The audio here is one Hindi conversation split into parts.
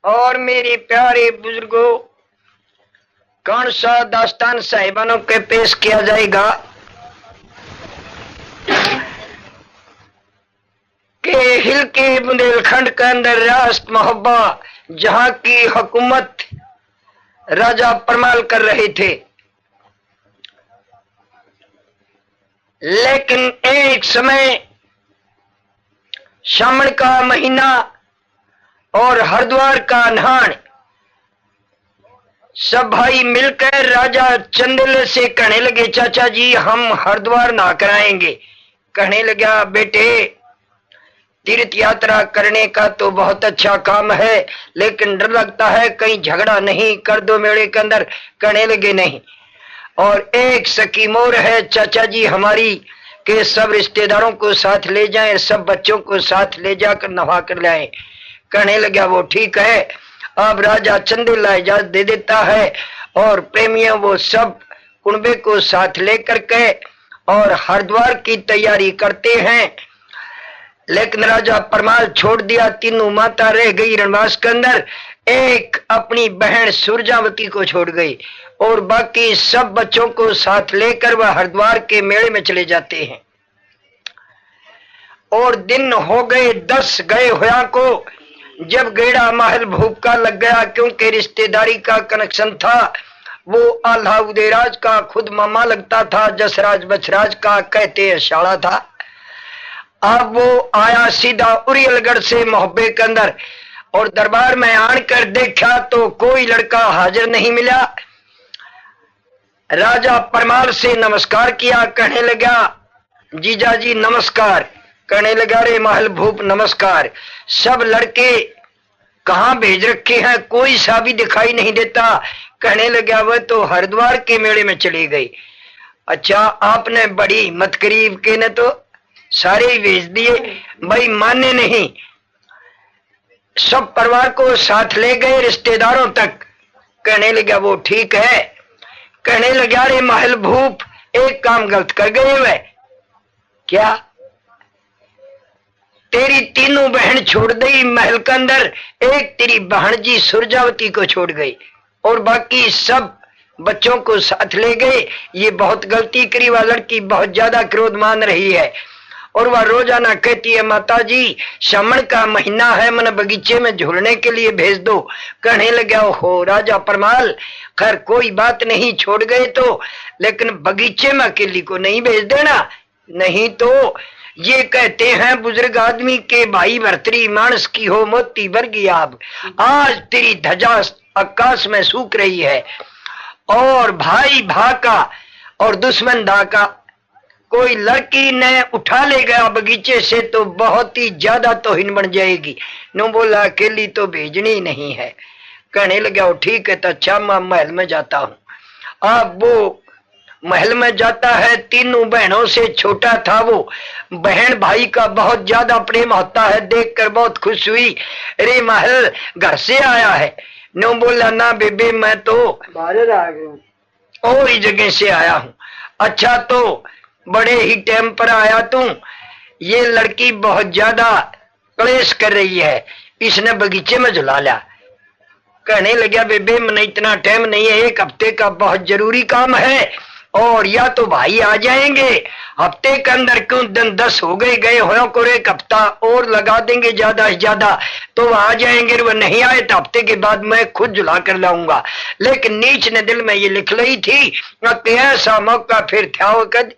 और मेरे प्यारे बुजुर्गों, कौन सा दास्तान साहिबानों के पेश किया जाएगा कि हिल के बुंदेलखंड के अंदर रियासत मोहब्बा जहां की हुकूमत राजा परमाल कर रहे थे, लेकिन एक समय श्रावण का महीना और हरिद्वार का नहान सब भाई मिलकर राजा चंदेल से कहने लगे, चाचा जी हम हरिद्वार नहा कराएंगे। कहने लगा, बेटे तीर्थ यात्रा करने का तो बहुत अच्छा काम है, लेकिन डर लगता है कहीं झगड़ा नहीं कर दो मेले के अंदर। कहने लगे नहीं, और एक सखी मोर है चाचा जी हमारी के सब रिश्तेदारों को साथ ले जाएं, सब बच्चों को साथ ले जाकर नहा कर लाएं। कहने लगा वो ठीक है। अब राजा चंदेला इजाजत दे देता है और प्रेमियों वो सब कुंबे को साथ लेकर के और हरिद्वार की तैयारी करते हैं। लेकिन राजा परमाल छोड़ दिया, तीनों माता रह गई रणवास के अंदर। एक अपनी बहन सुरजावती को छोड़ गई और बाकी सब बच्चों को साथ लेकर वह हरिद्वार के मेले में चले जाते हैं। और दिन हो गए 10 गए होया को, जब गेड़ा महल भूप का लग गया, क्योंकि रिश्तेदारी का कनेक्शन था। वो आल्हा उदयराज का खुद मामा लगता था, जसराज बछराज का कहते हैं शाला था। अब वो आया सीधा उरियलगढ़ से मोहब्बे के अंदर और दरबार में आकर देखा तो कोई लड़का हाजिर नहीं मिला। राजा परमाल से नमस्कार किया, कहने लगा जीजा जी नमस्कार। कहने लगा रे महल भूप नमस्कार, सब लड़के कहां भेज रखे हैं, कोई सा भी दिखाई नहीं देता। कहने लगा वह तो हरिद्वार के मेले में चली गई। अच्छा आपने बड़ी हिम्मत करीब के ने तो सारे ही भेज दिए, भाई माने नहीं, सब परिवार को साथ ले गए रिश्तेदारों तक। कहने लगा वो ठीक है। कहने लगा रे महल भूप एक काम गलत कर गए वह। क्या? तेरी तीनों बहन छोड़ गई महल के अंदर, एक तेरी बहन जी सुरजावती को छोड़ गई और बाकी सब बच्चों को साथ ले गए। ये बहुत गलती करी, वह लड़की बहुत ज्यादा क्रोध मान रही है और वह रोजाना कहती है माता जी श्रावण का महीना है, मन बगीचे में झूलने के लिए भेज दो। कहने लगा हो राजा परमाल, खैर कोई बात नहीं, छोड़ गए तो, लेकिन बगीचे में अकेली को नहीं भेज देना, नहीं तो ये कहते हैं बुजुर्ग आदमी के भाई भरतरी मानस की हो मोती वर्गी आब। आज तेरी ध्वजा आकाश में सूख रही है और भाई भा का और दुश्मन दा का कोई लड़की ने उठा ले गया बगीचे से तो बहुत ही ज्यादा तौहीन बन जाएगी। नो बोला अकेली तो भेजनी नहीं है। कहने लगा ठीक है तो अच्छा मैं महल में जाता हूँ। अब वो महल में जाता है, तीनों बहनों से छोटा था वो, बहन भाई का बहुत ज्यादा प्रेम होता है, देखकर बहुत खुश हुई। रे महल घर से आया है? नो बोला ना बेबे मैं तो बाहर आ गया और ही जगह से आया हूँ। अच्छा तो बड़े ही टाइम पर आया तू, ये लड़की बहुत ज्यादा क्लेश कर रही है, इसने बगीचे में झुला लिया। कहने लगा बेबे मैंने इतना टाइम नहीं है, एक हफ्ते का बहुत जरूरी काम है और या तो भाई आ जाएंगे हफ्ते के अंदर, क्यों दिन 10 हो गए हो को एक हफ्ता और लगा देंगे ज्यादा से ज्यादा, तो वह आ जाएंगे। वह नहीं आए तो हफ्ते के बाद मैं खुद झुला कर लाऊंगा। लेकिन नीच ने दिल में ये लिख ली थी कि ऐसा मौका फिर था कद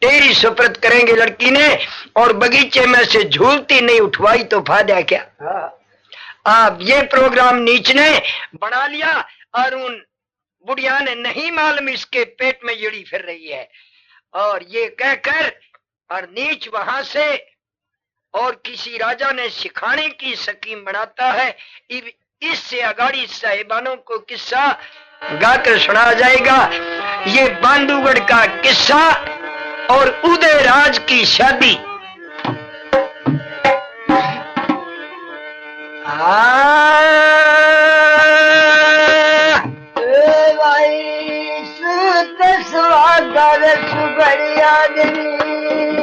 तेरी सुप्रत करेंगे लड़की ने, और बगीचे में से झूलती नहीं उठवाई तो फायदा क्या। आप ये प्रोग्राम नीच ने बना लिया और उन बुढ़िया ने नहीं मालूम इसके पेट में यड़ी फिर रही है, और ये कहकर और नीच वहां से और किसी राजा ने सिखाने की स्कीम बनाता है। इससे अगाड़ी साहिबानों को किस्सा गाकर सुना जाएगा। ये बांधुगढ़ का किस्सा और उदयराज की शादी।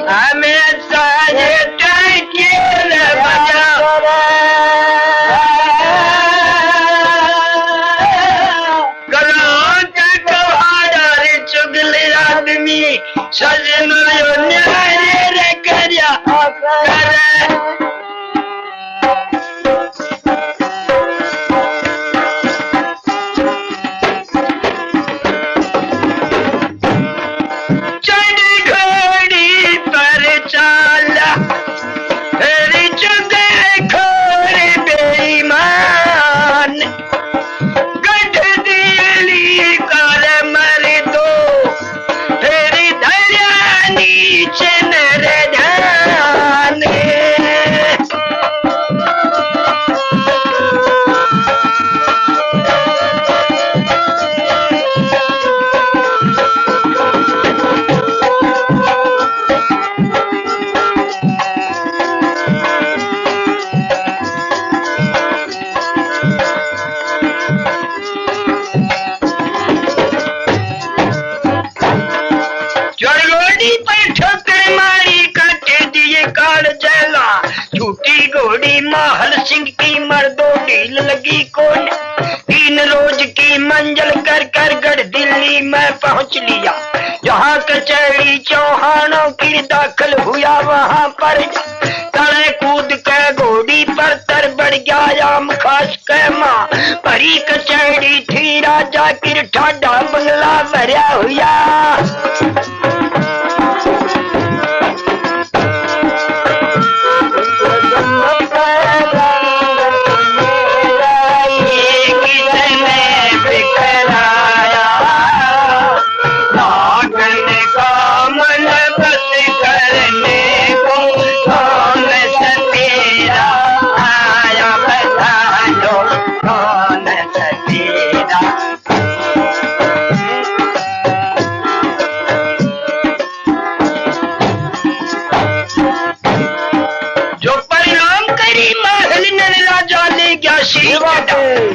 हमें सारे महल सिंह की मर्दों ढील लगी कौन 3 रोज की मंजिल कर कर गढ़ दिल्ली में पहुंच लिया जहाँ कचहरी चौहानों की दाखिल हुआ वहाँ पर तड़े कूद के घोड़ी पर तर बढ़ गया आम खास के माँ भरी कचहरी थी राजा की ठाडा बंगला भरा हुआ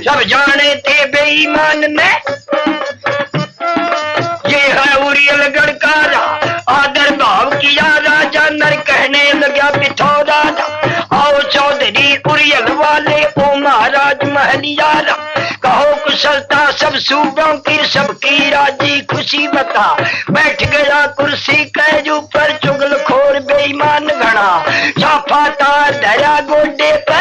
सब जाने थे बेईमान में ये है उरियल गढ़कारा आदर भाव किया राजा नर कहने लगा पिथौरा आओ चौधरी उरियल वाले ओ महाराज महलियारा कहो कुशलता सब सूबों की सबकी राजी खुशी बता बैठ गया कुर्सी के ऊपर चुगलखोर बेईमान घड़ा छापा तार धरा गोडे पे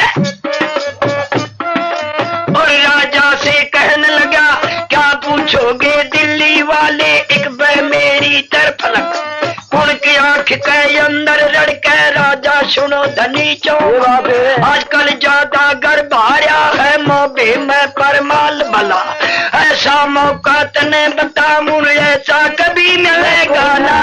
राजा से कहने लगा क्या पूछोगे दिल्ली वाले एक बे मेरी तरफ लग उनकी आंख के अंदर रड़के राजा सुनो धनी चो आजकल ज्यादा गर्भाया है मोबे में परमाल भला ऐसा मौका तने बता मुझे ऐसा कभी मिलेगा ना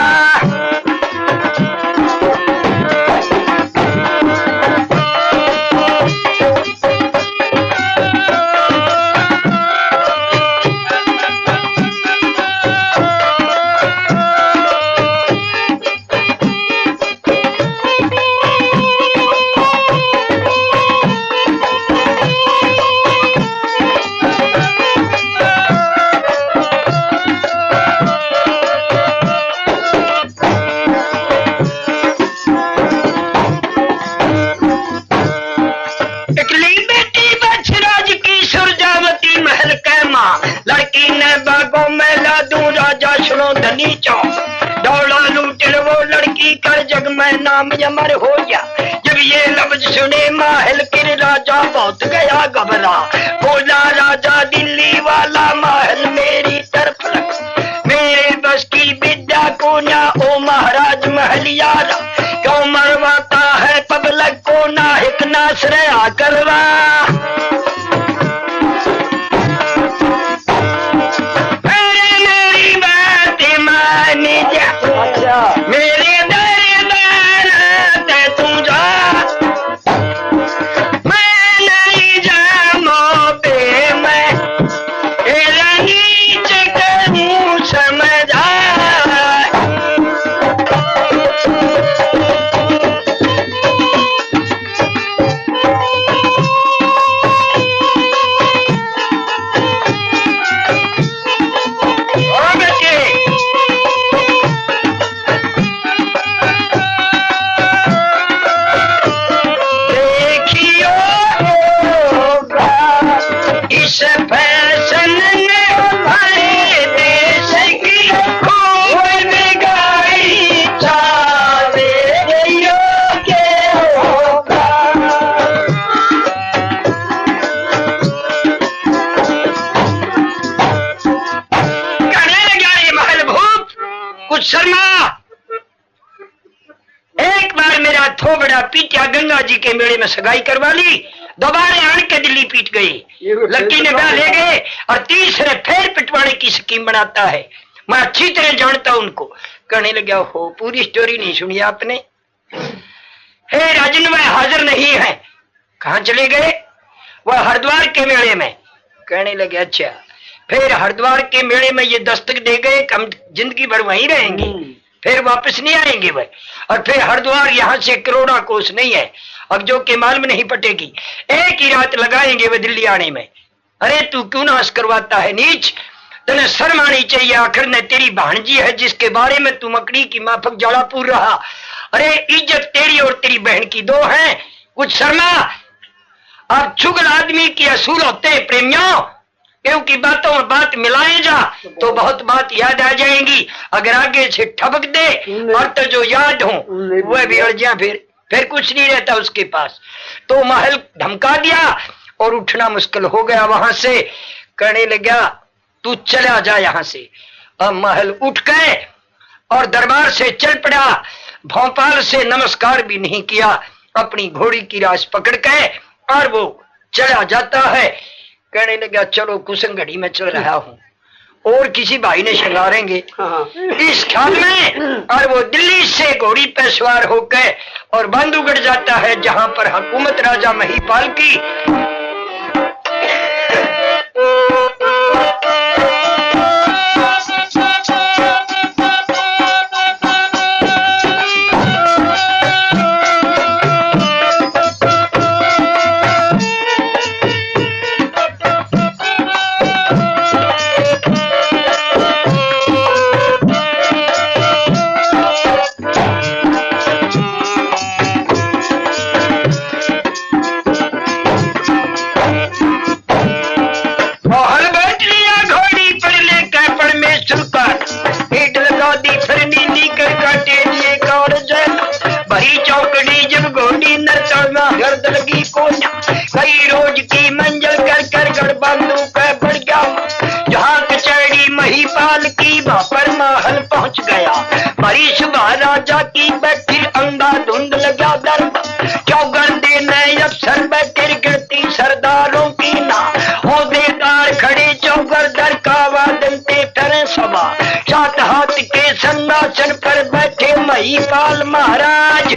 दौड़ा लूटल वो लड़की कर जग में नाम अमर हो गया जब ये लफ्ज सुने महल के राजा बहुत गया घबरा बोला राजा दिल्ली वाला महल मेरी तरफ लग मेरे बस की विद्या को ना ओ महाराज महलियारा क्यों मरवाता है पब्लिक को ना हिकना श्रेया करवा मेरे दरबार ते तू जा मैं नहीं जामो पे मैं नीच करूं समझा पीटिया गंगा जी के मेले में सगाई करवा ली दोबारा आन के दिल्ली पीट गई लड़की ने ब्याह ले गए और तीसरे फिर पिटवाने की स्कीम बनाता है मैं अच्छी तरह जानता हूं उनको कहने लगा हो पूरी स्टोरी नहीं सुनी आपने हे राजन वह हाजिर नहीं है कहां चले गए वह हरिद्वार के मेले में कहने लगे अच्छा फिर हरिद्वार के मेले में ये दस्तक दे गए कि हम जिंदगी भर वहीं रहेंगे फिर वापस नहीं आएंगे वह और फिर हरिद्वार यहाँ से करोड़ा कोस नहीं है अब जो के माल में नहीं पटेगी एक ही रात लगाएंगे वे दिल्ली आने में अरे तू क्यों नाश करवाता है नीच तने शर्म आनी चाहिए आखिर ने तेरी भांजी है जिसके बारे में तू मकड़ी की माफक जड़ापुर रहा अरे इज्जत तेरी और तेरी बहन की दो है कुछ शर्मा अब चुगल आदमी की असूल होते हैं प्रेमियों, क्योंकि बातों में बात मिलाए जा तो बहुत बात याद आ जाएंगी। अगर आगे से ठबक दे और तो जो याद हो वह भी अड़ जा, फिर कुछ नहीं रहता उसके पास। तो महल धमका दिया और उठना मुश्किल हो गया वहां से। कहने लगा तू चला जा यहां से। अब महल उठ गए और दरबार से चल पड़ा। भोपाल से नमस्कार भी नहीं किया, अपनी घोड़ी की रास पकड़ के और वो चला जाता है। कहने लगा चलो कुसंगड़ी में चल रहा हूं और किसी भाई ने शंगारेंगे इस ख्याल में। और वो दिल्ली से घोड़ी पे सवार होकर और बांधवगढ़ जाता है, जहां पर हुकूमत राजा महिपाल की। लगी कोना कई रोज की मंजिल कर कर गढ़ बांधू का बढ़ गया। जहाँ कचहरी महिपाल की वहां पर महल पहुंच गया। बड़ी सुबह राजा की बैठी अंगा धुंध लगा दर चौगर देने अफसर बैठे गिरती सरदारों की ना हो देदार खड़े चौगर दर का वादनते ठहरे सभा। सात हाथ के संगासन पर बैठे महिपाल महाराज।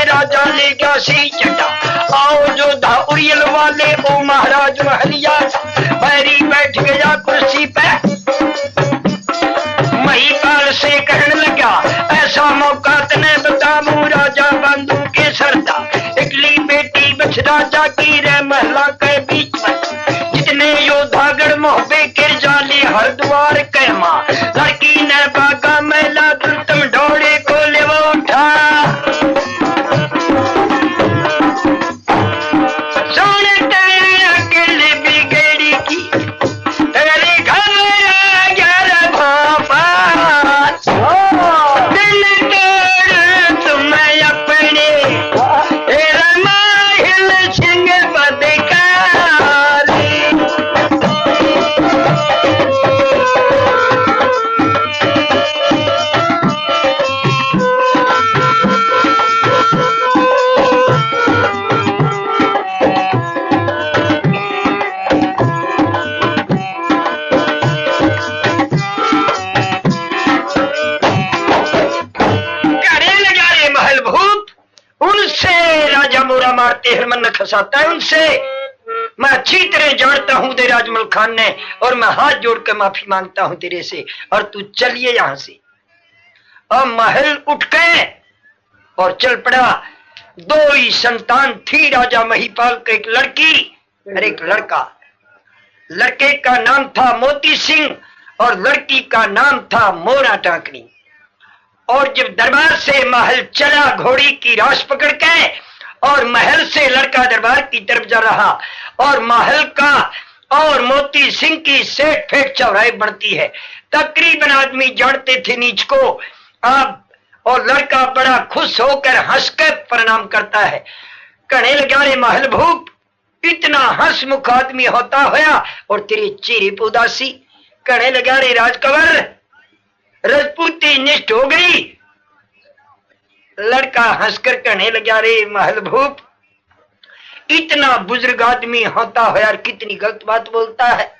राजा ले गया सी चटा आओ जो उड़ियल वाले ओ महाराज महलिया। बैरी बैठ गया कुर्सी पे महिपाल से कहने लगा ऐसा मौका तने बताऊं राजा बंधु के सरदा। इकली बेटी बच राजा की रे महला के बीच में जितने योद्धागढ़ मोहबे के जाले हर द्वार कहमा। लड़की ने बागा मैला दुर्तम ढोड़े को ले वो उठा। खसाता है उनसे मैं अच्छी तरह जानता हूं तेरे अजमल खान ने और मैं हाथ जोड़कर माफी मांगता हूं तेरे से और तू चलिए यहां से। अब महल उठ गए और चल पड़ा। दो ही संतान थी राजा महिपाल को, एक लड़की और एक लड़का। लड़के का नाम था मोती सिंह और लड़की का नाम था मोरा टांकनी। और जब दरबार से महल चला घोड़ी की रास पकड़ के और महल से लड़का दरबार की तरफ जा रहा और महल का और मोती सिंह की सेठ फेट चौराहे बढ़ती है। तकरीबन आदमी जानते थे नीच को। अब और लड़का बड़ा खुश होकर हंस कर प्रणाम करता है। कहने लगा रे महल भूप, इतना हंसमुख आदमी होता होया और तेरी चीरी उदासी। कहने लगा रे राजकंवर, राजपूती निष्ठ हो गई। लड़का हंसकर कहने लगा रे महल भूप, इतना बुजुर्ग आदमी होता है यार, कितनी गलत बात बोलता है।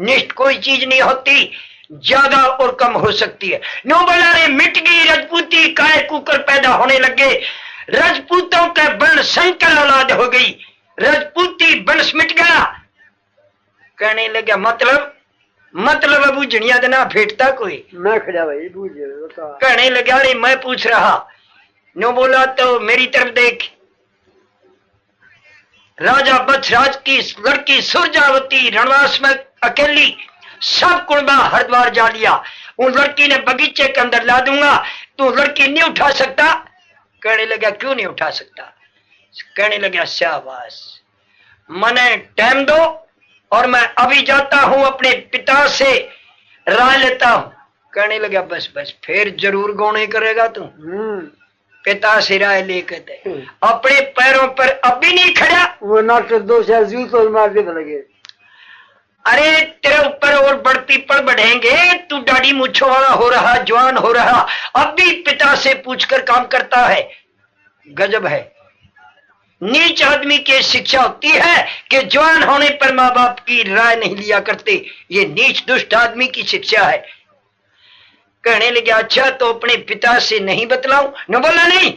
निष्ठ कोई चीज नहीं होती, ज्यादा और कम हो सकती है। नो बोला रे मिट गई राजपूती, काय कुकर पैदा होने लगे, राजपूतों के वर्ण संकर औलाद हो गई, राजपूती वंश मिट गया। कहने लगा मतलब अबू जनिया देना फेटता कोई मैं खड़ा भाई बूझ। कहने लगा रे मैं पूछ रहा। नो बोला तो मेरी तरफ देख। राजा बछराज की लड़की सुरजावती रणवास में अकेली, सब कुर्बा हरिद्वार जा लिया। उन लड़की ने बगीचे के अंदर ला दूंगा, तू लड़की नहीं उठा सकता। कहने लगा क्यों नहीं उठा सकता। कहने लगा शाबाश, मने टाइम दो और मैं अभी जाता हूं अपने पिता से राय लेता हूं। कहने लगा बस बस, फिर जरूर गौने करेगा तू। पिता से राय लेकर अपने पैरों पर अभी नहीं खड़ा। वो नाटक दो जू तो मार दे लगे। अरे तेरे ऊपर और बड़ पीपल बढ़ेंगे, तू दाढ़ी मूछों वाला हो रहा, जवान हो रहा, अब भी पिता से पूछकर काम करता है। गजब है। नीच आदमी की शिक्षा होती है कि जवान होने पर माँ बाप की राय नहीं लिया करते। ये नीच दुष्ट आदमी की शिक्षा है। कहने लगे अच्छा तो अपने पिता से नहीं बतलाऊं। न बोला नहीं,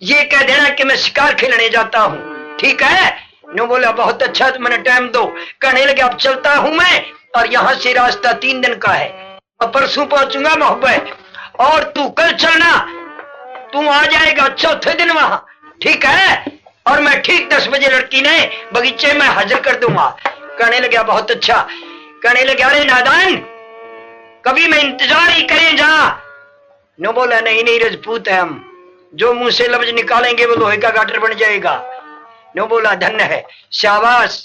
ये कह देना कि मैं शिकार खेलने जाता हूं, ठीक है। न बोला बहुत अच्छा, तो मैंने टाइम दो। कहने लगे अब चलता हूं मैं, और यहां से रास्ता 3 दिन का है, मैं परसों पहुंचूंगा मोहब्बत, और तू कल चलना, तू आ जाएगा चौथे दिन वहां, ठीक है। और मैं ठीक 10 बजे लड़की ने बगीचे में हाजिर कर दूंगा। कहने लगे बहुत अच्छा। कहने लगे अरे नादान, कभी मैं इंतजार ही करें जा। नो बोला नहीं राजपूत है हम, जो मुंह से लफ्ज निकालेंगे वो लोहे का गाटर बन जाएगा। नो बोला धन्य है, शाबाश।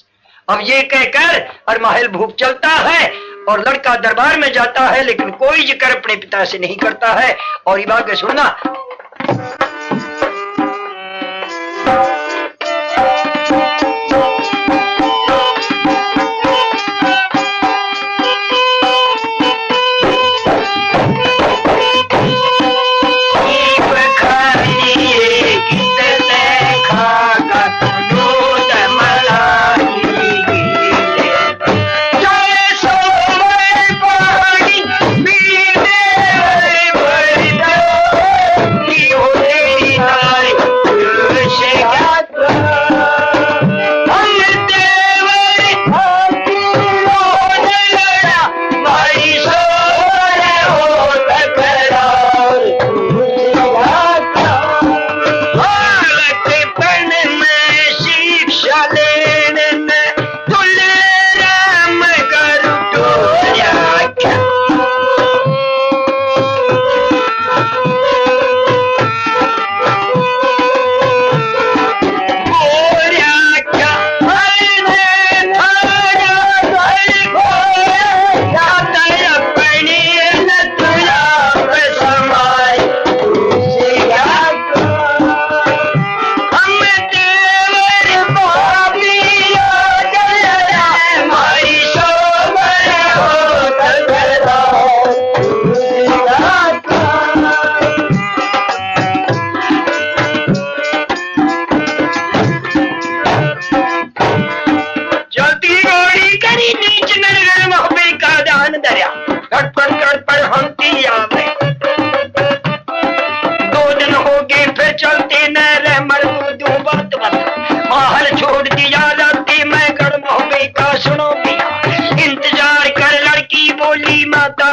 अब ये कहकर और महल भूप चलता है और लड़का दरबार में जाता है, लेकिन कोई जिक्र अपने पिता से नहीं करता है। और ये बात सुनना,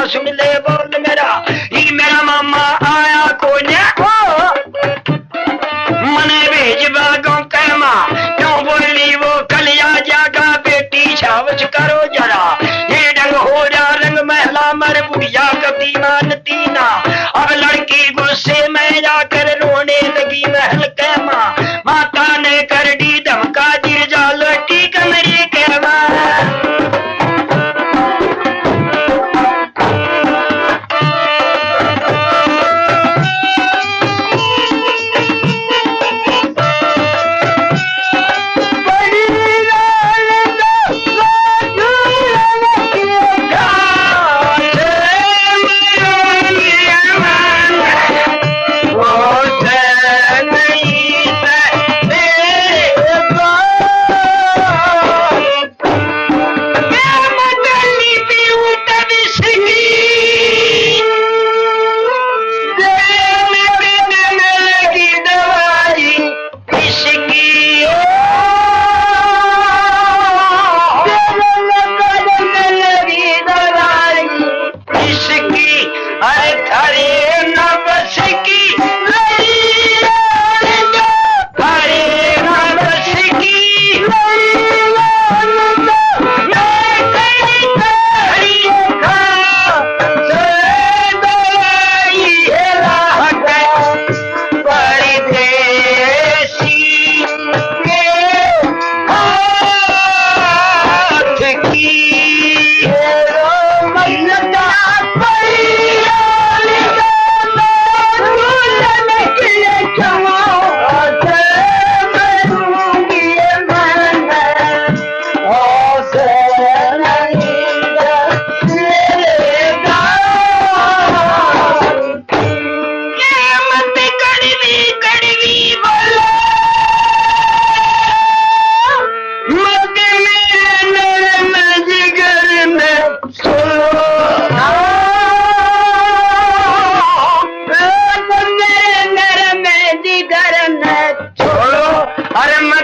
सुन ले बोल मेरा, ही मेरा मामा आया को मने भेज बागों कैमा, क्यों बोली वो कलिया जागा बेटी छावच करो जरा। ये रंग हो जा रंग महला मर बुढ़िया कभी मानती ना। अब लड़की गुस्से में जाकर रोने लगी महल कैमा, माता ने कर दी धमका गिर जा लटी कमरे कैमा।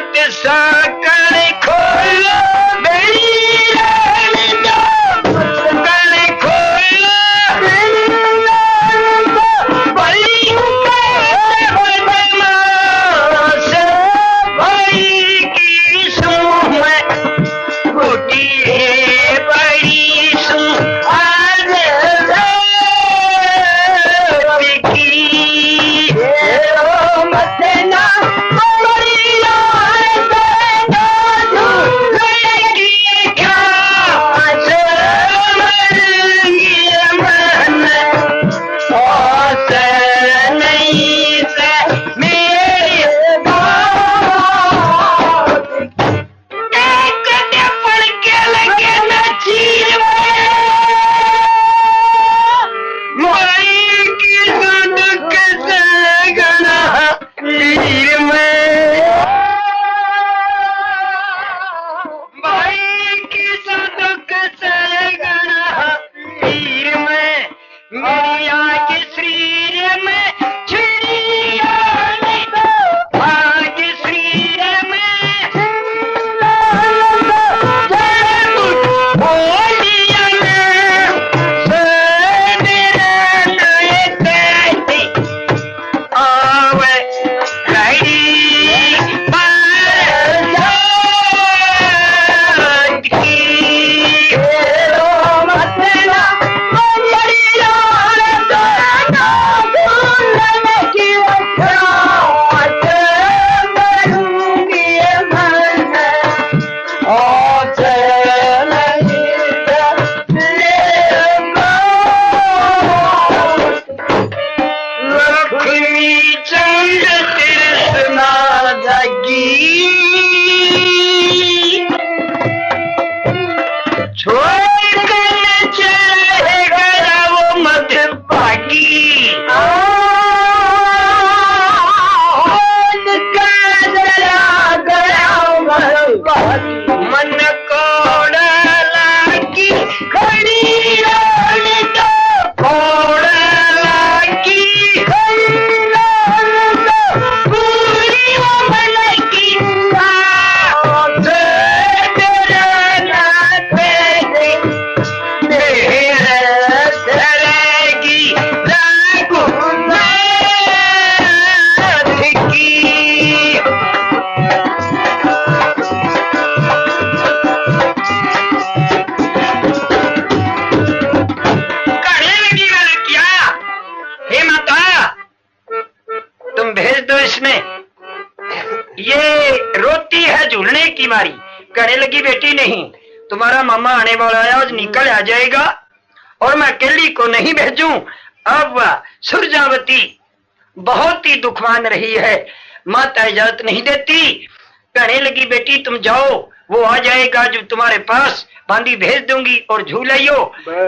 मत साकड़ खोल मेरी रानी दो साकड़ खोल मेरी रानी दो बड़ी बदमाश भाई की सूं मैं फूटी है बड़ी सूं आज की मत ना मारी कहने लगी बेटी नहीं तुम्हारा मामा आने वाला है आज निकल आ जाएगा और मैं अकेली को नहीं भेजूं। अब सुरजावती बहुत ही दुखवान रही है, माता इजाजत नहीं देती। कहने लगी बेटी तुम जाओ वो आ जाएगा जो तुम्हारे पास बांदी भेज दूंगी और झूलाइयो।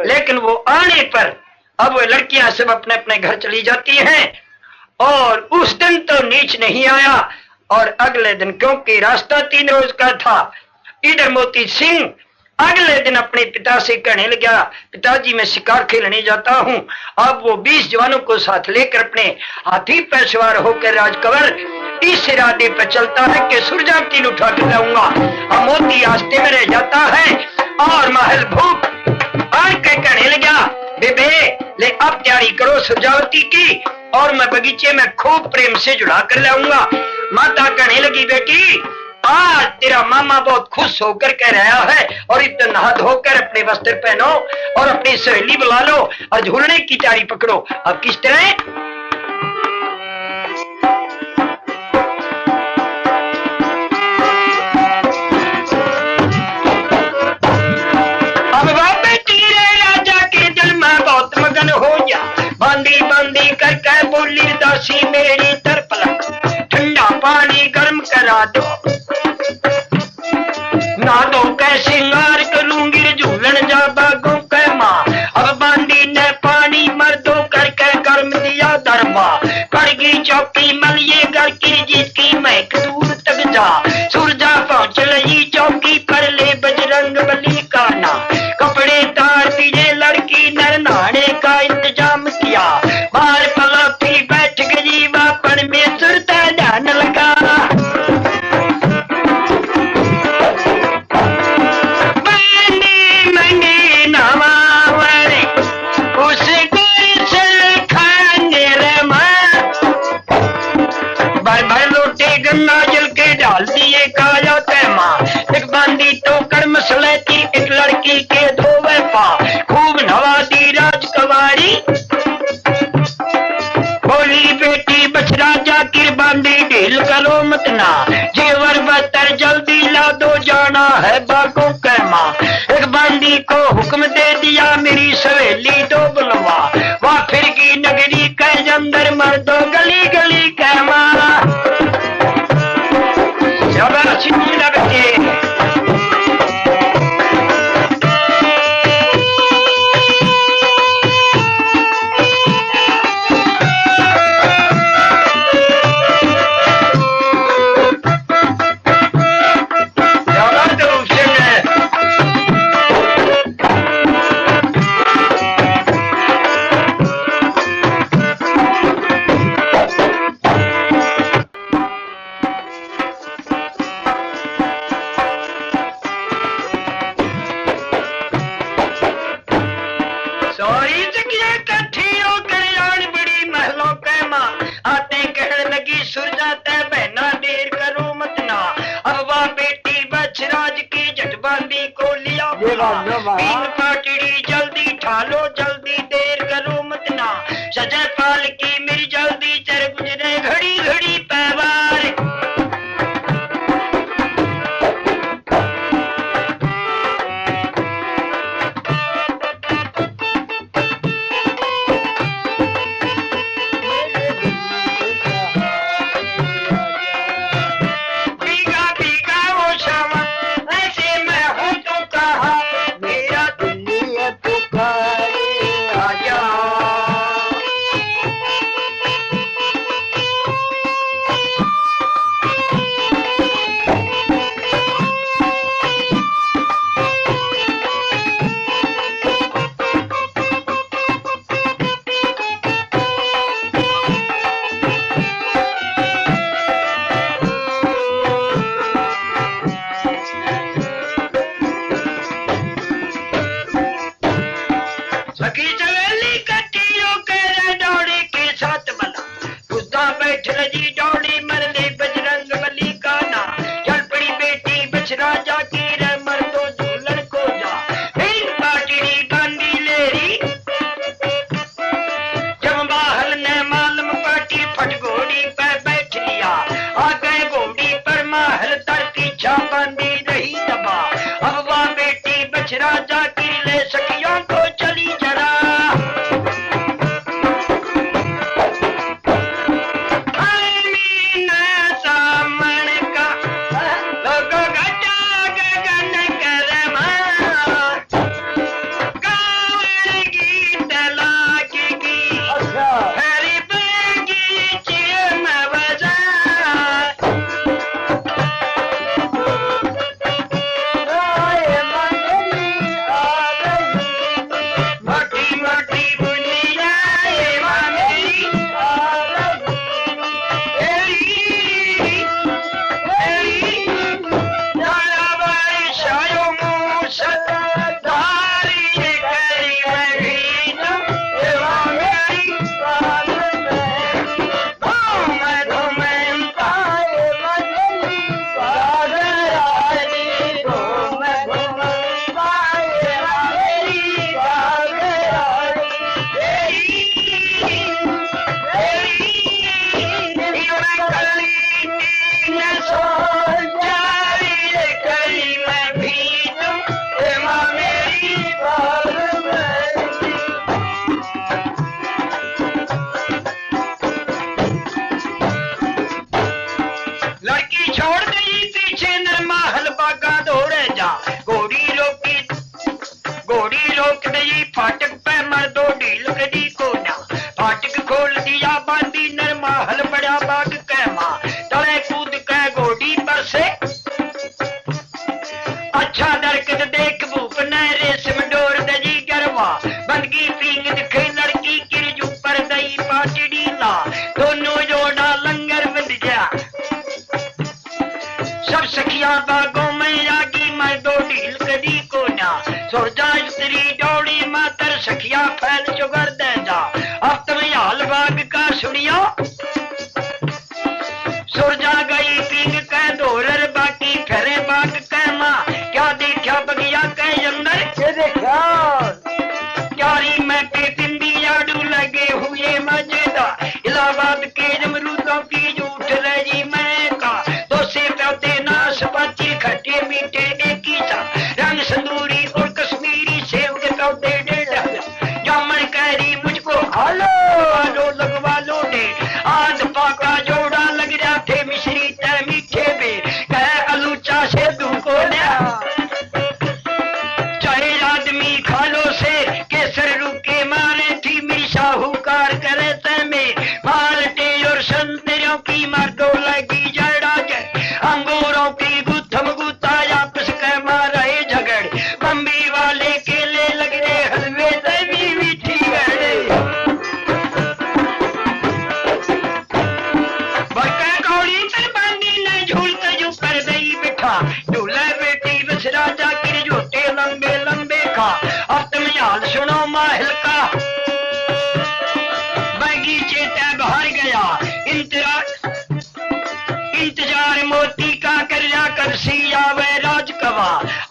लेकिन वो आने पर अब वो लड़कियां सब अपने अपने घर चली जाती हैं और उस दिन तो नीच नहीं आया। और अगले दिन क्योंकि रास्ता 3 रोज का था, इधर मोती सिंह अगले दिन अपने पिता से कहने लगा पिताजी मैं शिकार खेलने जाता हूं। अब वो 20 जवानों को साथ लेकर अपने हाथी पर सवार होकर राजकवर इस इरादे पर चलता है कि सुरजावती उठा कर लाऊंगा। अब मोती रास्ते में रह जाता है और महल भूख आड़ के कहने लगा बेबे ले अब तैयारी करो सुरजावती की और मैं बगीचे में खूब प्रेम से जुड़ा कर लाऊंगा। माता कहने लगी बेटी आज तेरा मामा बहुत खुश होकर कह रहा है और इतना नहा धोकर अपने वस्त्र पहनो और अपनी सहेली बुला लो और झूलने की तैयारी पकड़ो। अब किस तरह अब बाबे तीरे राजा के दिल में बहुत मगन हो जा बांधी बांधी करके बोली दासी मेरी तरफ लग ठंडा पानी गर्म करा दो ना दो कै सिंगार करूंगी झूलन जा बागों कै माँ। अब बांदी ने पानी मर्दों करके गर्म दिया दरबा कड़गी चौकी मलिए घर की जिसकी महक दूर तक जा। सुरजा पहुंच लगी चौकी पर ले बजरंग बली का ना कपड़े तार दिए लड़की नर नहाने का इंतजाम किया। बाहर पलाथी बैठ गई वापन में सुरता ध्यान लगा लोटे गंगा जल के डाल दिए काया कैमा। एक बांदी तो कर मसले थी, एक लड़की के धोवे पा। खूब नवा दी राजकुमारी, बोली बेटी बछड़ा जाकिर बांदी ढील करो मत ना। जेवर बतर जल्दी ला दो, जाना है बागों कैमा। एक बांदी को हुक्म दे दिया, मेरी सवेली दो बुलवा। वह फिर की नगरी के अंदर मर दो गली गली कैमा। शाबाशी लड़के। पाटड़ी जल्दी ठालो, जल्दी देर करो मत ना। सजा पाल की मेरी जल्दी चर गुजरे घड़ी घड़ी पैवार। राजा की ले सखियों को चली जरा। फाटक पे मर दो ढील कड़ी को ना। फाटक खोल दिया बांदी नरमा हल बड़ा बाग कैमा। तले कूद के घोड़ी पर से अच्छा दरकत देख भूप न रेशम डोर दजी गरवा। बंदगी पींग दिखे लड़की किरजू पर दई पाटड़ी ला। दोनों जोड़ा लंगर बंद जा सब सखिया बागों में आगी मैं दो ढील कड़ी को ना। सोचा स्त्री दौड़ी मातर सखिया फैल चुगर दे जा। अब तुम्हें हाल बाग का सुनियो। सुरजा गई पींग कै दोरर बाकी फेरे बाग कै माँ क्या देखा बगिया कै अंदर ये देखा क्यारी में के पिंडी आड़ू लगे हुए मजेदार इलाहाबाद के अमरूदों की झूठ रही मैं का दो से पौधे नाशपाती खट्टे मीठे एक ही सा रंग संदूरी और कश्मीरी सेब के पौधे 1.5 जामन कैरी मुझको हालो लगवा लो दे आज पाका जोड़ा लग रहा थे मिश्री तय मीठे में कह अलूचा से तुमको चाहे आदमी खालो से केसर रुके मारे थी मेरी साहूकार करे तमे माल्टे और संतरों की मर्दों लगी जड़ा अंगूरों की गुत्थम गुत्ता आपस के मारे झगड़ बम्बी वाले केले लग रहे हलवे दवी मीठी गड़े बड़का कौड़ी पर बांधी ने झूलते जो पर गई बिठा झूला बेटी बस राजा के झूठे लंबे लंबे खा अब तुम हाल सुनो माहिल का बगीचे तय बाहर गया इंतजार मोती का कर्या कर सिया वह राजकवा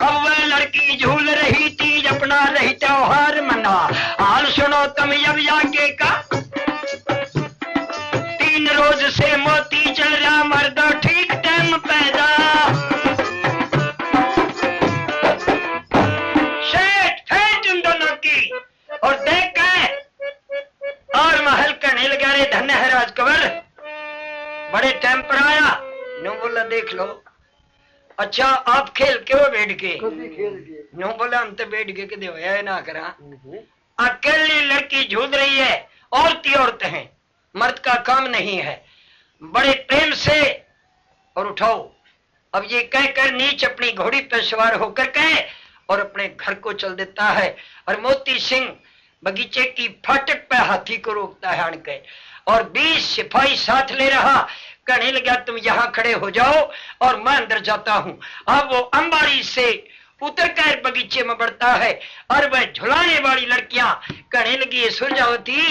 अब वह लड़की झूल रही थी अपना रही त्योहार मना हाल सुनो तुम अब जाके का 3 रोज से मोती चल रहा मर्द ठीक टाइम पैदा शेठ है तुम दोनों की और देख के और महल कहने लगा रे धन्य है राजकवर बड़े टाइम पर आया नो बोला देख लो अच्छा आप खेल क्यों बैठ के कभी खेल के नो बोला हम तो बैठ के दे है ना करा अकेली लड़की झूल रही है औरत हैं मर्द का काम नहीं है बड़े प्रेम से और उठाओ अब ये कहकर नीच अपनी घोड़ी पर सवार होकर कहे और अपने घर को चल देता है और मोती सिंह बगीचे की फाटक पे हाथी को रोकता है अणके और 20 सिपाही साथ ले रहा कहने लगा तुम यहाँ खड़े हो जाओ और मैं अंदर जाता हूँ अब वो अंबारी से उतर कर बगीचे में बढ़ता है और वह झुलाने वाली लड़कियां कहने लगी सुरजावती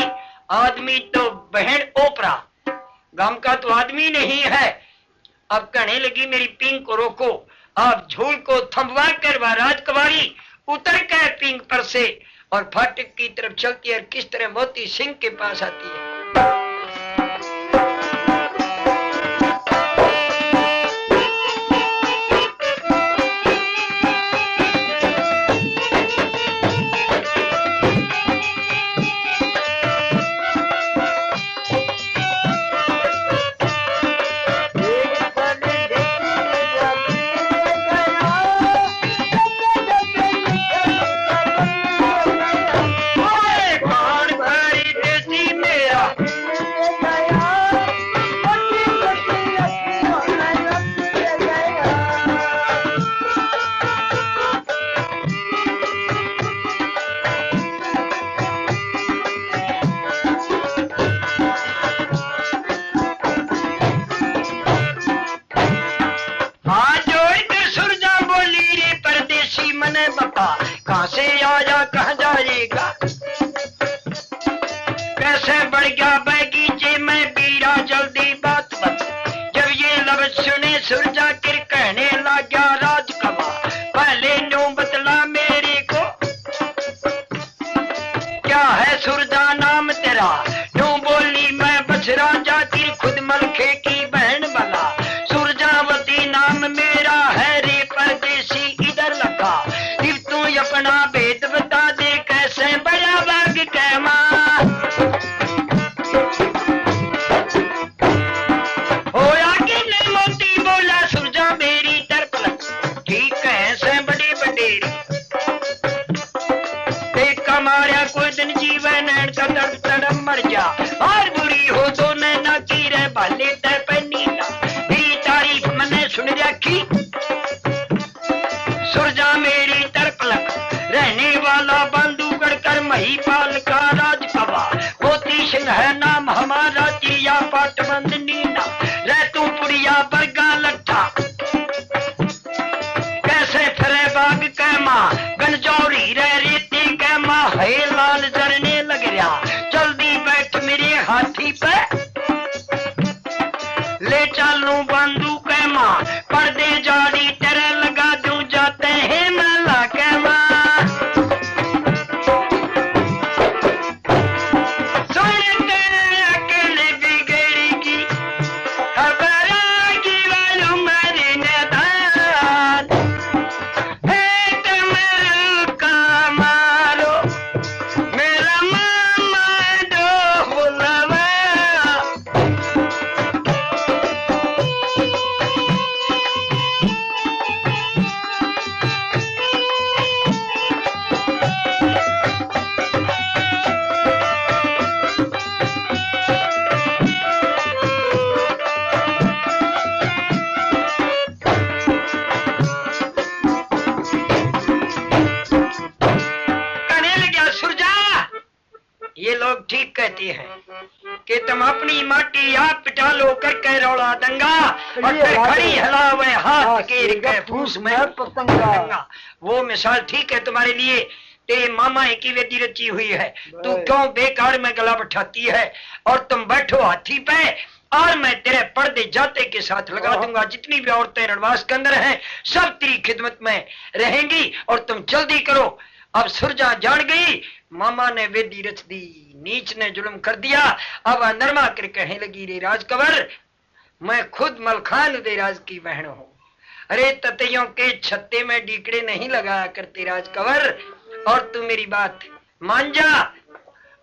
आदमी तो बहन ओपरा गांव का तो आदमी नहीं है अब कहने लगी मेरी पींग को रोको आप झूल को थमवा कर वह राजकुमारी उतर कर पींग पर से और फाटक की तरफ चलती है किस तरह मोती सिंह के पास आती है कहां से आया कहां जाएगा कैसे बढ़ गया बगीचे में बीरा जल्दी बात बता जब ये लफ्ज सुने सुरजा किर कहने लगा राजकवा पहले नो बतला मेरे को क्या है सुरजा नाम तेरा नो बोली मैं बस राजा की खुद मलखे की बहन बला सुरजावती नाम मेरा है रे परदेसी इधर लगा तू अपना भेद बता दे कैसे बड़ा बाग कैमा होया कि नहीं मोती बोला सुरजा मेरी तरफ ठीक है से बड़े बडेरी देखा मारा कोई दिन जीवन का दर्द तड़प मर जा और बुरी हो तो नैना की रह भाले तय पहनी ना मेरी तारीफ मैंने सुन रखी सुरजा मेरी तरफ लग रहने वाला बंधुगढ़ कर महीपाल का राजकवा मोती सिंह है नाम हमारा चिड़िया पाटबंद नीना रहतू पुड़िया बरगा लट्ठा कैसे फिरे बाग कैमा गंजौरी रह रेती कैमा है लाल जरने लग रहा जल्दी बैठ मेरे हाथी पे ले चलू बंद कहते हैं कि तुम अपनी माटी आप पिटा लो करके रौला दंगा और फिर खड़ी हिलावे हाथ गिर के फूस में पतंगा। वो मिसाल ठीक है तुम्हारे लिए, तेरे मामा की वेदी रची हुई है, तू क्यों बेकार में गला बैठाती है? और तुम बैठो हाथी पे और मैं तेरे पर्दे जाते के साथ लगा दूंगा। जितनी भी औरतें रणवास के अंदर हैं सब तेरी खिदमत में रहेंगी और तुम जल्दी करो। अब सुरजा जान गई मामा ने वेदी रच दी, नीच ने जुल्म कर दिया। अब नरमा कर कहने लगी रे राजकवर मैं खुद मलखान उदयराज की बहन हूं। अरे ततैयों के छत्ते में डीकड़े नहीं लगाया करते राजकवर, और तू मेरी बात मान जा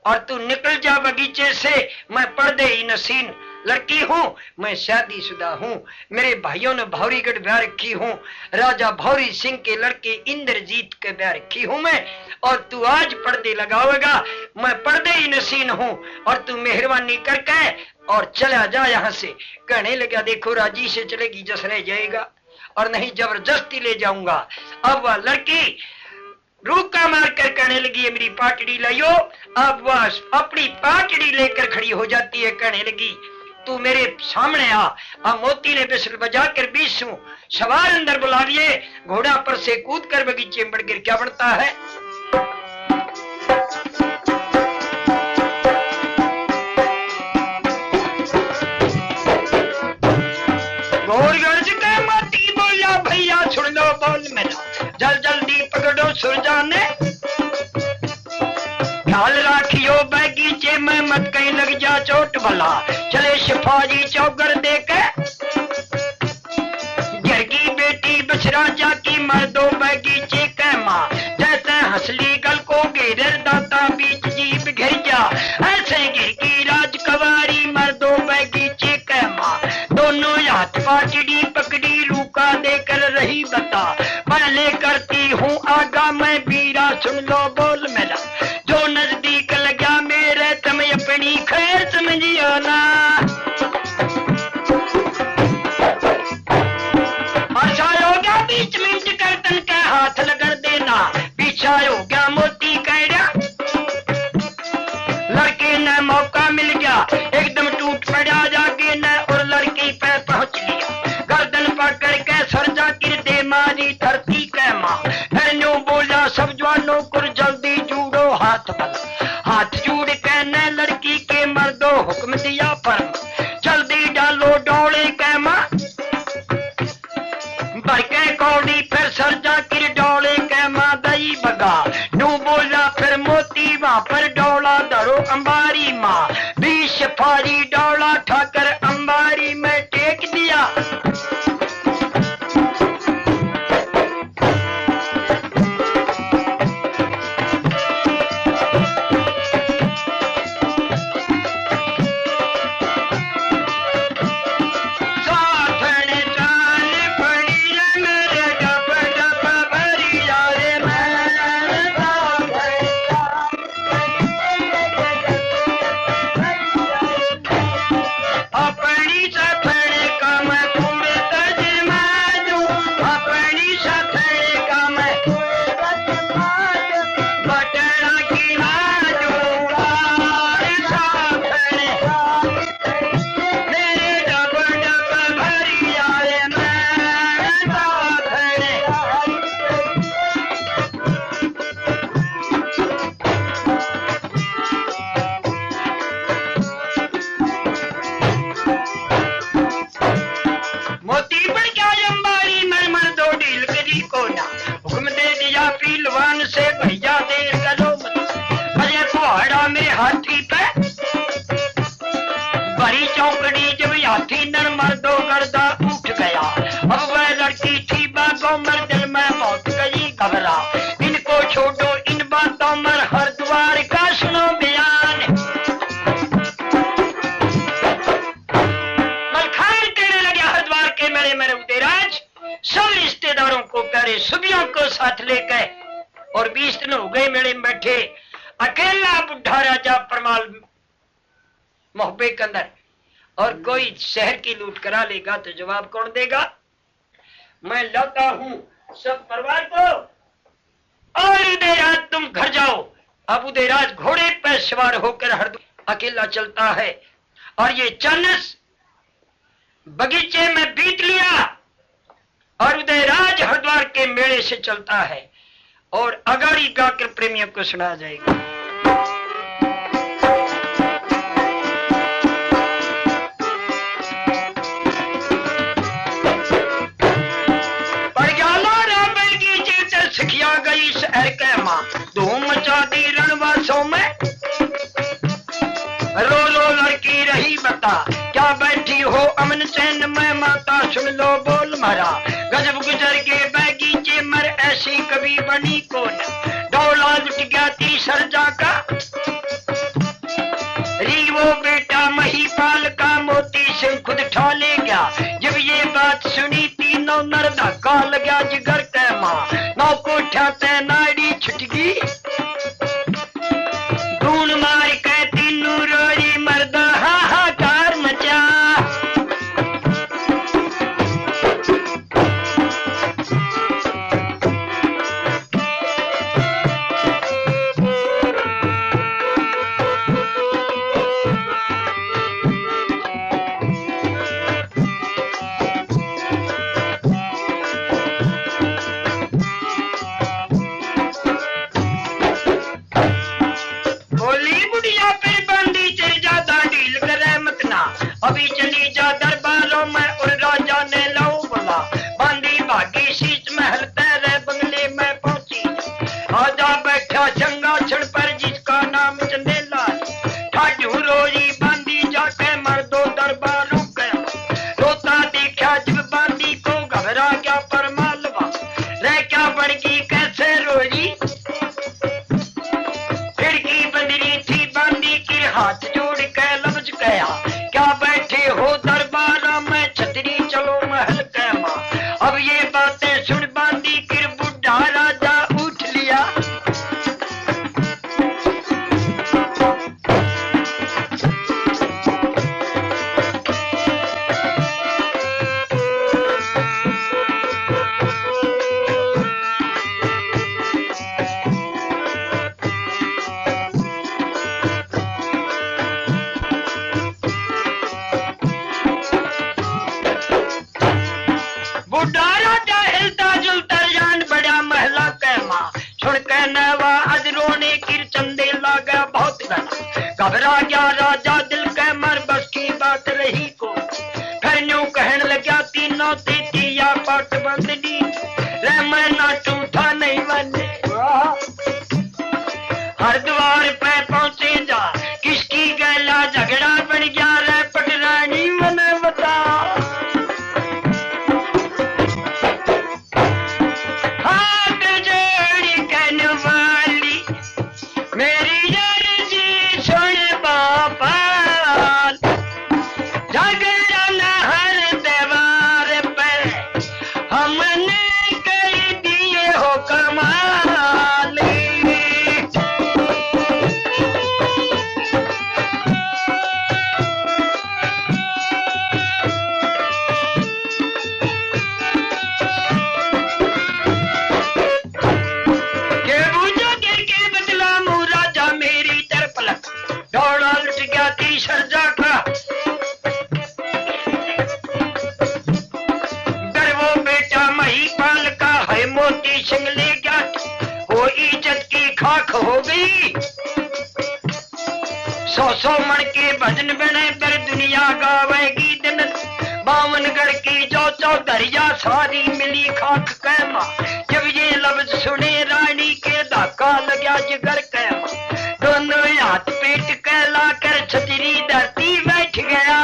और तू निकल जा बगीचे से। मैं पर्दे ही नसीन लड़की हूं, मैं शादीशुदा हूं, मेरे भाइयों ने भौरीगढ़ ब्याह रखी हूं, राजा भौरी सिंह के लड़के इंद्रजीत के ब्याह रखी हूं मैं, और तू आज पर्दे लगावेगा। मैं पर्दे ही नसीन हूं और तू मेहरबानी करके और चला जा यहां से। कहने लगा देखो राजी से चलेगी जस रह जाएगा और नहीं जबरदस्ती ले जाऊंगा। अब वह लड़की रूका मार कर कहने लगी मेरी पाटड़ी लाइयो। अब वह अपनी पाटड़ी लेकर खड़ी हो जाती है, कहने लगी तू मेरे सामने आ। अब मोती ने बिस्ल बजाकर 20 सवार अंदर बुला लिए, घोड़ा पर से कूद कर बगीचे में बढ़ गिर क्या बनता है। मोती बोला भैया सुन लो बोल मेरा, जल जल्दी पकड़ो सुरजा ने, ख्याल राखियो बगीचे में मत कहीं लग जा चोट भला। चले शिफाजी चौगर दे के घर की बेटी बछराजा की मर्दों बगीचे के माँ, जैसे हंसली गल को घेर दाता बीच जीप घिर जा, ऐसे गिर की राजकवारी मर्दों बगीचे के माँ। दोनों हाथ पाटड़ी पकड़ी रूका देकर रही बता, पहले करती हूँ आगा मैं बीरा सुन लो बोल मेरा, जो नजदीक लगा मेरे तुम अपनी खैर समझियो ना। आशा हो गया बीच में गर्दन के हाथ लगड़ देना, पीछा हो गया मोती कैरा। लड़के ने मौका मिल गया एकदम टूट पड़ा जागे न और लड़की पे पहुंच लिया, गर्दन पकड़ के सरजा गिर दे मारी धरती के माँ। फिर न्यू बोला सब जवानों को जल्दी जूड़ो हाथ बल, हाथ जोड़ के न लड़की के मर्दों हुक्म दिया पर, जल्दी डालो डोले के माँ भर के कौड़ी। फिर सरजा गिर डोले के माँ दई बगा, नू बोला फिर मोती वहां पर डोला धरो अंबारी माँ। 20 फारी डोला ठाकर अंबारी में टेक दिया। हाथी पे बड़ी चौकड़ी जब हाथी नर मर्दो गर्दा उठ गया। अब वह लड़की थी बागों मर दिल में बहुत गई घबरा, इनको छोड़ो इन बातों मर हर द्वार का सुनो बयान। मलखान कहने लगे हर द्वार के मेरे मेरे उदयराज सब रिश्तेदारों को प्यारे सुबियों को साथ लेकर, और 20 दिन हो गए मेले में बैठे, अकेला बुढ़ा राजा परमाल मोहब्बे के अंदर, और कोई शहर की लूट करा लेगा तो जवाब कौन देगा। मैं लाता हूं सब परिवार को, और उदयराज तुम घर जाओ। अब उदयराज घोड़े पर सवार होकर हरदोई अकेला चलता है। और ये चानस बगीचे में बीत लिया और उदयराज हरिद्वार के मेले से चलता है और अगाड़ी गाकर प्रेमियों को सुना जाएगा। सिखिया गई शहर के मां, धूम मचा दी रणवासों में, रो लो लड़की रही बता, क्या बैठी हो अमन चैन में माता, सुन लो बोल मरा, गजब गुजर के बगीचे मर, ऐसी कभी बनी कौन, डोला लुट गया ती सरजा का, रीवो बेटा महीपाल का, मोती सिंह खुद ठा ले गया। जब ये बात सुनी तीनों नर धक्का लगा जिगर के मां, नौ कोठा ते नाड़ी छुटगी, ढूंढ मार के तीनों रोरी मर्दा हाहाकार मचा। अभी चली जा दरबारों में, और राजा ने लो बोला, बांधी भागी शीश महल तेरे बंगले में पहुंची, आजा बैठा सिंहासन पर जिसका नाम चंदेला, ठाडू रोजी बांधी जाके मर्दों दरबारों गया, रोता देखा जब बांधी को घबरा गया पर मालवा, रह क्या बढ़गी कैसे रोजी, खिड़की बंदरी थी बांधी के हाथ जोड़ के लफ्ज गया, क्या बैठे हो दरबार में छतरी चलो महल के मां। अब ये बातें सुन बांधी फिर बुढ़ा राजा उठ लिया, घबरा गया राजा दिल के मर, बस की बात रही को, फिर न्यू कहन लगा तीनों तीतिया पट बंदनी, रे मैं ना टूटा नहीं बने, हरिद्वार पे पहुंचे जा, किसकी गैला झगड़ा बन गया रे पटरानी मने बता, हाथ जोड़ी कहने वाली मेरी पाल, झगड़ा न हर दीवार पे हमने कर दिए हो कमाल, के बुझो गिर के बदला मुँह राजा मेरी तरफ लग, दौड़ा लुट गया ती सरजा का, गर्वो बेटा महीपाल का है, मोती सिंह ले गया, वो इज्जत की खाक हो गई, 100 मन के भजन बने पर दुनिया गावेगी दिन, 52 की जो चौधरिया सारी मिली खाक कैमा, जब ये लफ्ज सुने रानी के धक्का लगा जिगर कैमा, दोनों हाथ पेट कहला कर छतरी धरती बैठ गया,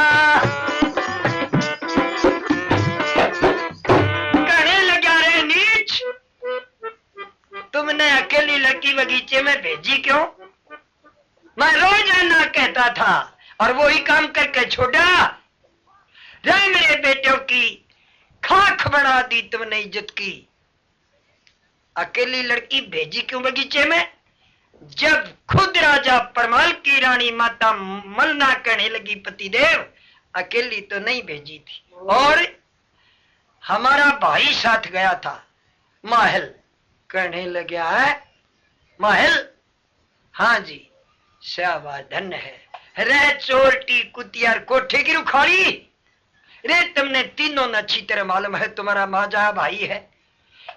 कहने लगा रे नीच, तुमने अकेली लड़की बगीचे में भेजी क्यों, मैं रोज आना कहता था और वही काम करके छोड़ा, रे मेरे बेटों की खाक बना दी तुमने इज्जत की, अकेली लड़की भेजी क्यों बगीचे में, जब खुद राजा परमाल की रानी माता मलना कहने लगी पतिदेव अकेली तो नहीं भेजी थी, और हमारा भाई साथ गया था, महल कहने लगा है, महल हाँ जी शाबाश धन्य है, रे चोरटी कुतियार कोठे की रुखाड़ी, रे तुमने तीनों न अच्छी तरह मालूम है तुम्हारा माजा भाई है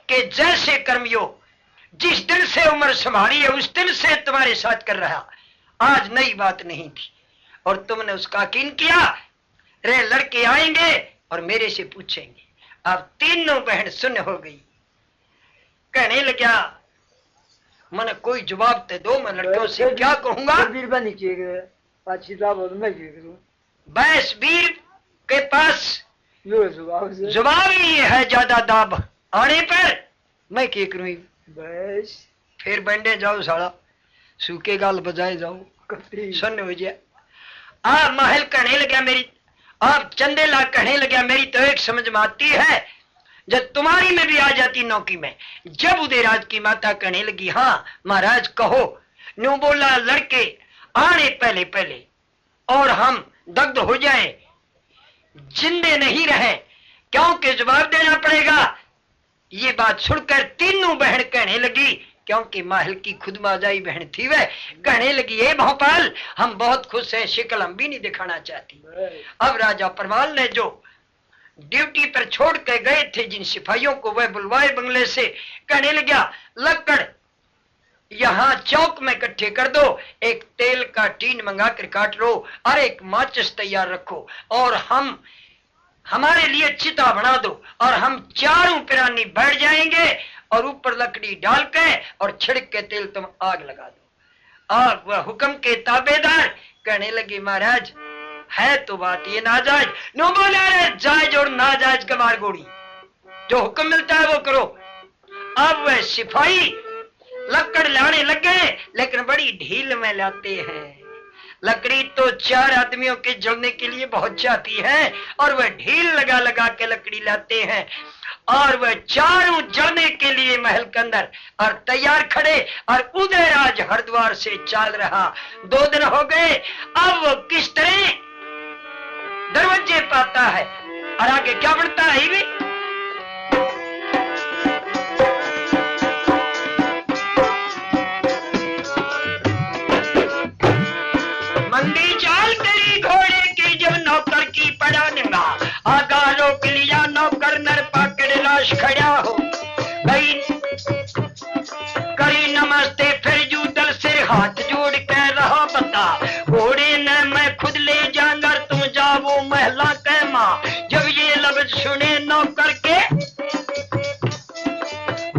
कि जैसे कर्मयोग जिस दिन से उम्र संभाली है उस दिन से तुम्हारे साथ कर रहा, आज नई बात नहीं थी और तुमने उसका यकीन किया। रे लड़के आएंगे और मेरे से पूछेंगे। अब तीनों बहन सुन हो गई। कहने लगा मन कोई जवाब दे दो, मैं लड़कों से क्या कहूंगा। बस वीर के पास जवाब ही है ज्यादा दाब आने पर मैं क्या करूं। बस फिर बंडे जाओ साला, सूखे गाल बजाए जाओ, सुन हो जाए। आप महल कहने लगा मेरी, आप चंदेला कहने लगा मेरी तो एक समझ में आती है, जब तुम्हारी में भी आ जाती नौकी में। जब उदयराज की माता कहने लगी हाँ महाराज कहो, न्यू बोला लड़के आने पहले पहले और हम दग्ध हो जाए, जिंदे नहीं रहे, क्योंकि जवाब देना पड़ेगा। ये बात सुनकर तीनों बहन कहने लगी, क्योंकि महल की खुद माजाई बहन थी, वह कहने लगी हे भोपाल हम बहुत खुश हैं, शिकल हम भी नहीं दिखाना चाहती। अब राजा परमाल ने जो ड्यूटी पर छोड़ के गए थे जिन सिपाहियों को वह बुलवाए बंगले से, कहने लगा लकड़ यहां चौक में इकट्ठे कर दो, एक तेल का टीन मंगा कर काट लो और एक माचिस तैयार रखो और हम हमारे लिए चिता बना दो और हम चारों पिरानी बैठ जाएंगे और ऊपर लकड़ी डाल के और छिड़क के तेल तुम आग लगा दो। आग वह हुक्म के ताबेदार कहने लगे महाराज है तो बात ये नाजायज, नो बोला रे जायज और नाजायज का मार गोड़ी, जो हुक्म मिलता है वो करो। अब वह सिपाही लकड़ लाने लगे लेकिन बड़ी ढील में लाते हैं। लकड़ी तो चार आदमियों के जलने के लिए बहुत चाहती है और वह ढील लगा लगा के लकड़ी लाते हैं और वह चारों जलने के लिए महल के अंदर और तैयार खड़े और उदयराज हरिद्वार से चाल रहा। 2 दिन हो गए, अब वो किस तरह दरवाजे पाता है और आगे क्या बढ़ता है भी। मंदी चाल करी घोड़े की जब नौकर की पड़ा निंगा, आगा रोक लिया नौकर नर पाकड़ लाश खड़ा हो गई। करी नमस्ते फिर जूदल सिर हाथ जोड़ के रहा बता, घोड़े ने मैं खुद ले जाऊंगा तुम जाओ महला के मां। जब ये लफ्ज सुने नौकर के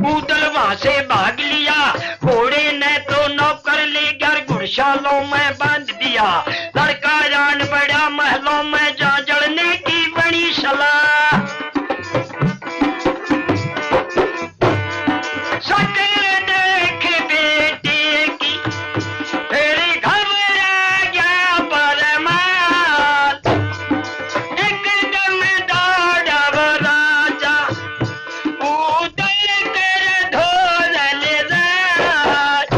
उदल वहां से भाग लिया, घोड़े ने तो नौकर ले कर घुड़शालों में बांध दिया। लड़का जान बड़ा महलों में जा जड़ने की बड़ी सलाह, सकल देख बेटे की फिर घबरा गया परमाल। एकदम दौड़ा राजा उदय कर धोरल राज।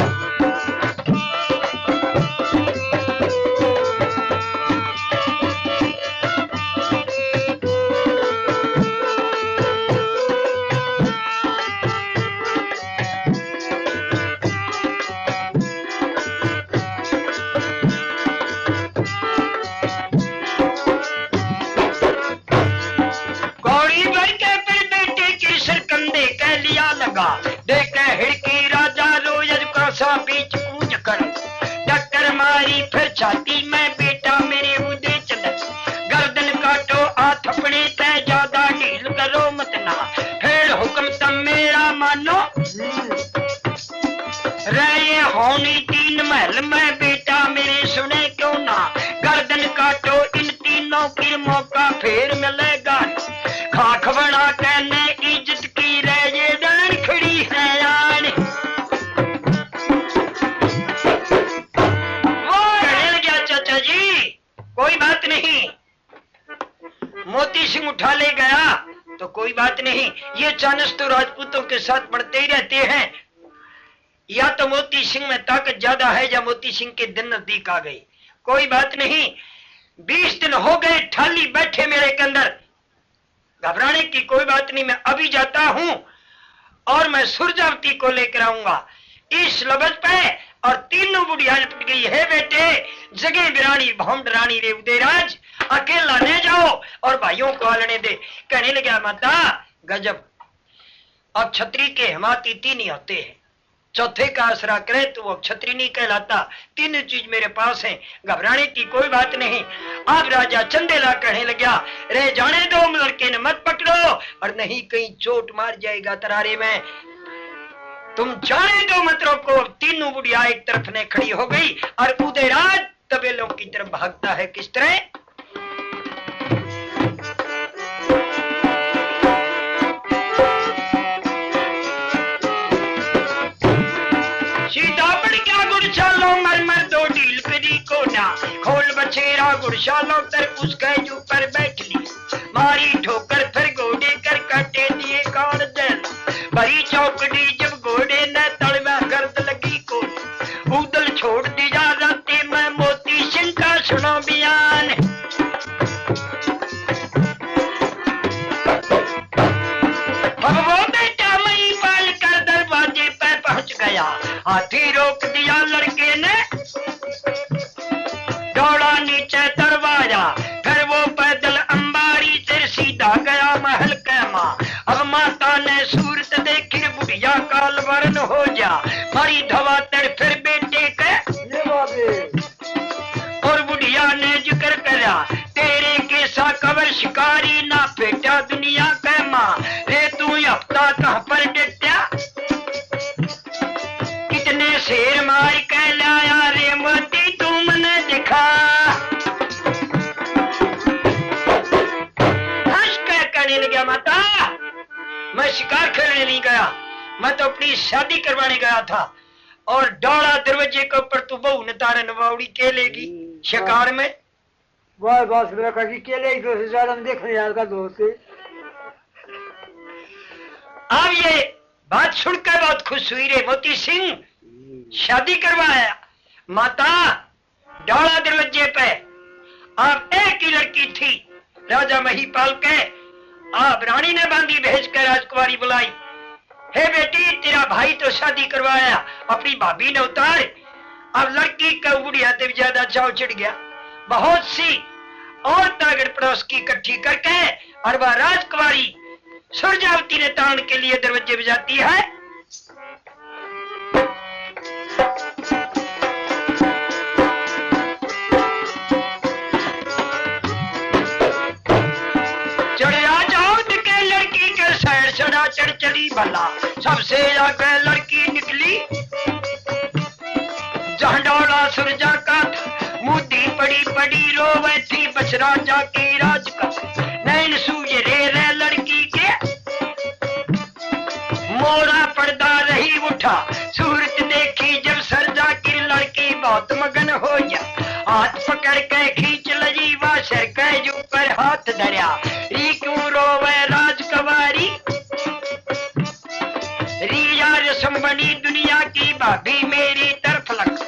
कौड़ी भर के फिर बेटे की सिर कंधे कह लिया लगा, देखे हिड़की राजा रोयज क्रसा बीच कूच कर टक्कर मारी फिर छाती में बेटा मेरे उदय चंद। गर्दन काटो हाथ अपने तय ज्यादा ढील करो मत ना, फिर हुक्म तम मेरा मानो रहे होनी 3 महल में बेटा मेरे सुने क्यों ना। गर्दन काटो इन तीनों की मौका फिर मिलेगा, खाक बना कहने इज्जत की रहे डान खड़ी है यार। वो कहने लगा चाचा जी कोई बात नहीं, मोती सिंह उठा ले गया तो कोई बात नहीं, ये चानस तो राजपूतों के साथ बढ़ते ही रहते हैं, या तो मोती सिंह में ताकत ज्यादा है या मोती सिंह के दिन नजदीक आ गई, कोई बात नहीं। 20 दिन हो गए ठाली बैठे मेरे के अंदर, घबराने की कोई बात नहीं, मैं अभी जाता हूं और मैं सुरजावती को लेकर आऊंगा। इस लफ्ज पे और तीनों बुढ़िया लपट गई। है बेटे जगह बिरानी भौंड रानी रे उदयराज, अकेला ले जाओ और भाइयों को आलने दे। कहने लगा माता गजब, अब छतरी के हिमाती तीन ही होते हैं, चौथे का आसरा करे तो वो छतरी नहीं कहलाता। तीन चीज मेरे पास है, घबराने की कोई बात नहीं। अब राजा चंदेला कहने लगा रे जाने दो, लड़के ने मत पकड़ो और नहीं कहीं चोट मार जाएगा तरारे में, तुम जाने दो मत रोको। तीनों बुढ़िया एक तरफ ने खड़ी हो गई और उदयराज तबेलों की तरफ भागता है। किस तरह सीतापड़ क्या गुड़शालो मरमर दो ढील करी को ना, खोल बछेरा गुड़शालो तर उसके ऊपर बैठ ली, मारी ठोकर फिर घोड़े कर काटे दिए कान जल, भरी चौकड़ी जब घोड़े ने तलवा गर्द लगी को, उदल छोड़ दिया राते में मोती सिंह का सुनो बयान। अब वो बेटा मई पाल कर दरवाजे पे पहुंच गया, हाथी रोक दिया लड़के ने, दौड़ा नीचे दरवाजा, फिर वो पैदल अंबारी से सीधा गया महल के माँ। अब माता ने सूरत देखी बुढ़िया काल वर्ण हो जा, मारी धवातड़ फिर बेटे के और बुढ़िया ने जिक्र करा तेरे के सा कवर शिकारी ना फेटा दुनिया के माँ, रे तू हफ्ता कहां पर डटा, कितने शेर मार के लाया रे मोती तू मने दिखा। हंस के कहने लगा माता मैं शिकार खेलने नहीं गया, मैं तो अपनी शादी करवाने गया था, और डोला दरवाजे के ऊपर तू बहू ने तारे नवाउड़ी के लेगी शिकार में। वाह बस मेरा कहीं केले ही दोस्त ज्यादा हम देख रहे हैं का दोस्त। अब ये बात सुनकर बहुत खुश हुई रे मोती सिंह, शादी करवाया माता डोला दरवाजे पे। अब एक ही लड़की थी राजा महिपाल के, अब रानी ने बांधी भेज कर राजकुमारी बुलाई, हे बेटी तेरा भाई तो शादी करवाया, अपनी भाभी ने उतार। अब लड़की का बुढ़िया से ज्यादा चाव चिढ़ गया, बहुत सी और तागड़ पड़ोस की इकट्ठी करके और वह राजकुमारी सुरजावती ने तान के लिए दरवाजे बजाती है। चढ़िया जाओ के लड़की के सैर सड़ा चढ़ चली भला, सबसे आगे लड़की निकली जहां डोला सुरजा का मुद्दी पड़ी पड़ी रोवे थी बस राजा की राज का, नैन सूझे रे लड़की के मोरा पर्दा रही उठा, सूरत देखी जब सरजा की लड़की बहुत मगन हो जा, हाथ पकड़ के खींच लजी वा सर के ऊपर हाथ धरिया, री क्यों रोवे राजकुमारी, रिया रस्म बनी दुनिया की भाभी मेरी तरफ लग,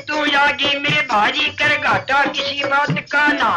तू यागी मेरे भाजी कर घाटा किसी बात का ना,